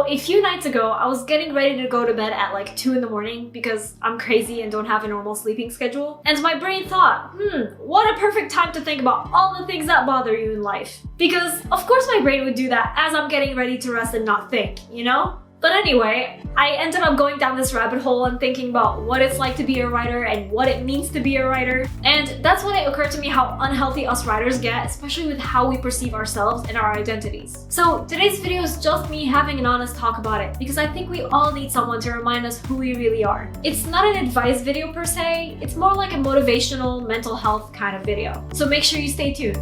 a few nights ago, I was getting ready to go to bed at like 2 in the morning because I'm crazy and don't have a normal sleeping schedule. And my brain thought, what a perfect time to think about all the things that bother you in life. Because of course my brain would do that as I'm getting ready to rest and not think, you know? But anyway, I ended up going down this rabbit hole and thinking about what it's like to be a writer and what it means to be a writer. And that's when it occurred to me how unhealthy us writers get, especially with how we perceive ourselves and our identities. So today's video is just me having an honest talk about it, because I think we all need someone to remind us who we really are. It's not an advice video per se, it's more like a motivational mental health kind of video. So make sure you stay tuned.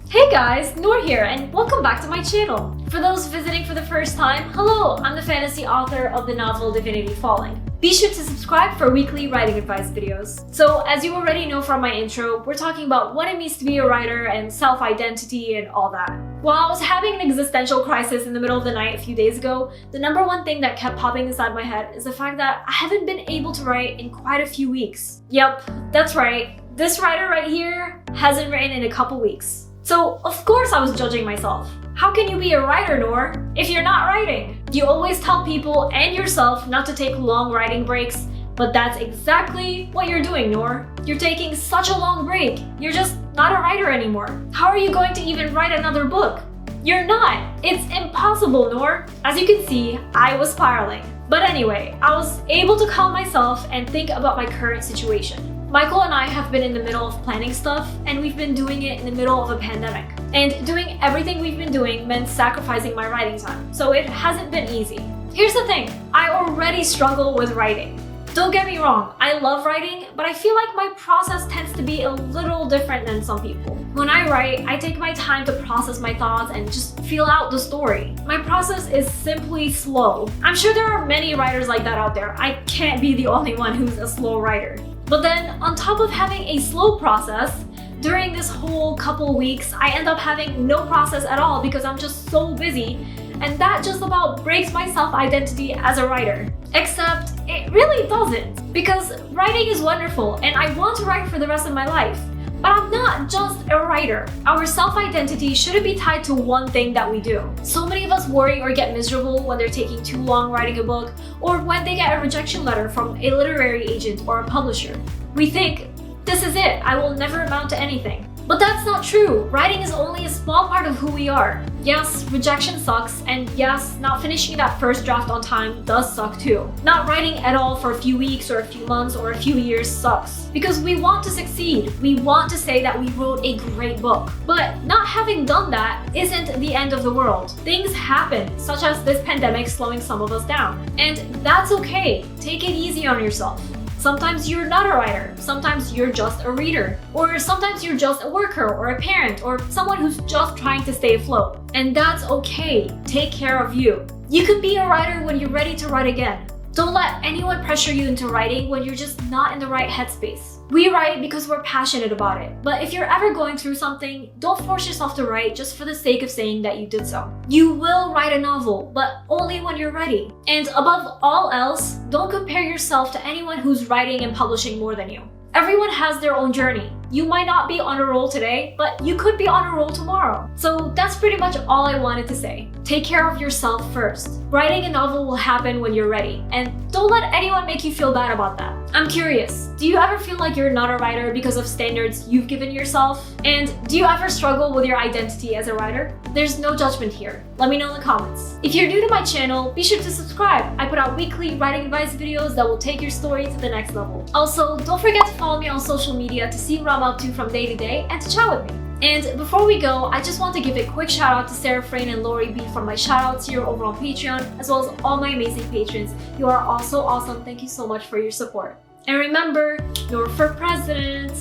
Hey guys, Nour here and welcome back to my channel. For those visiting for the first time, hello, I'm the fantasy author of the novel Divinity Falling. Be sure to subscribe for weekly writing advice videos. So as you already know from my intro, we're talking about what it means to be a writer and self-identity and all that. While I was having an existential crisis in the middle of the night a few days ago, the number one thing that kept popping inside my head is the fact that I haven't been able to write in quite a few weeks. Yep, that's right. This writer right here hasn't written in a couple weeks. So of course I was judging myself. How can you be a writer, Nour, if you're not writing? You always tell people and yourself not to take long writing breaks, but that's exactly what you're doing, Nour. You're taking such a long break. You're just not a writer anymore. How are you going to even write another book? You're not. It's impossible, Nour. As you can see, I was spiraling. But anyway, I was able to calm myself and think about my current situation. Michael and I have been in the middle of planning stuff, and we've been doing it in the middle of a pandemic. And doing everything we've been doing meant sacrificing my writing time, so it hasn't been easy. Here's the thing, I already struggle with writing. Don't get me wrong, I love writing, but I feel like my process tends to be a little different than some people. When I write, I take my time to process my thoughts and just feel out the story. My process is simply slow. I'm sure there are many writers like that out there. I can't be the only one who's a slow writer. But then, on top of having a slow process, during this whole couple weeks, I end up having no process at all because I'm just so busy, and that just about breaks my self-identity as a writer. Except, it really doesn't, because writing is wonderful and I want to write for the rest of my life. But I'm not just a writer. Our self-identity shouldn't be tied to one thing that we do. So many of us worry or get miserable when they're taking too long writing a book, or when they get a rejection letter from a literary agent or a publisher. We think, this is it, I will never amount to anything. But that's not true. Writing is only a small part of who we are. Yes, rejection sucks, and yes, not finishing that first draft on time does suck too. Not writing at all for a few weeks or a few months or a few years sucks. Because we want to succeed. We want to say that we wrote a great book. But not having done that isn't the end of the world. Things happen, such as this pandemic slowing some of us down. And that's okay. Take it easy on yourself. Sometimes you're not a writer, sometimes you're just a reader, or sometimes you're just a worker or a parent or someone who's just trying to stay afloat. And that's okay. Take care of you. You can be a writer when you're ready to write again. Don't let anyone pressure you into writing when you're just not in the right headspace. We write because we're passionate about it. But if you're ever going through something, don't force yourself to write just for the sake of saying that you did so. You will write a novel, but only when you're ready. And above all else, don't compare yourself to anyone who's writing and publishing more than you. Everyone has their own journey. You might not be on a roll today, but you could be on a roll tomorrow. So that's pretty much all I wanted to say. Take care of yourself first. Writing a novel will happen when you're ready, and don't let anyone make you feel bad about that. I'm curious, do you ever feel like you're not a writer because of standards you've given yourself? And do you ever struggle with your identity as a writer? There's no judgment here. Let me know in the comments. If you're new to my channel, be sure to subscribe. I put out weekly writing advice videos that will take your story to the next level. Also, don't forget to follow me on social media to see what I'm up to from day to day and to chat with me. And before we go, I just want to give a quick shout out to Sarah Frayne and Lori B from my shoutouts here over on Patreon, as well as all my amazing patrons. You are all so awesome. Thank you so much for your support. And remember, Nour for president!